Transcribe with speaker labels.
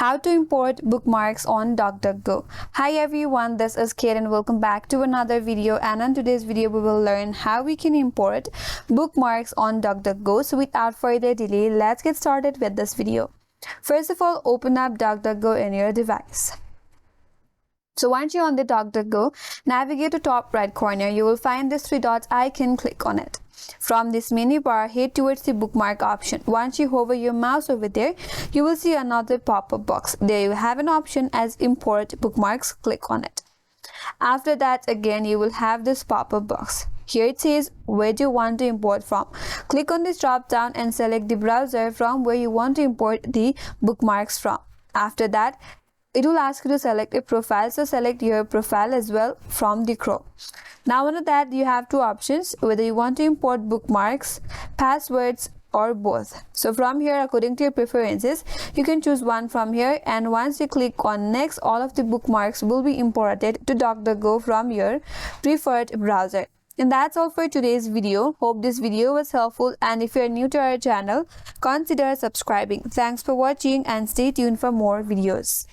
Speaker 1: How to import bookmarks on DuckDuckGo. Hi everyone, this is Kate and welcome back to another video, and in today's video we will learn how we can import bookmarks on DuckDuckGo. So without further delay, let's get started with this video. First of all, open up DuckDuckGo in your device. So once you're on the DuckDuckGo, navigate to top right corner. You will find this three dots icon, click on it. From this menu bar, head towards the bookmark option. Once you hover your mouse over there, you will see another pop-up box. There you have an option as import bookmarks. Click on it. After that, again you will have this pop-up box. Here it says where do you want to import from. Click on this drop down and select the browser from where you want to import the bookmarks from. After that, it will ask you to select a profile, so select your profile as well from the Chrome. Now under that, you have two options, whether you want to import bookmarks, passwords, or both. So from here, according to your preferences, you can choose one from here, and once you click on next, all of the bookmarks will be imported to DuckDuckGo from your preferred browser. And that's all for today's video. Hope this video was helpful, and if you're new to our channel, consider subscribing. Thanks for watching and stay tuned for more videos.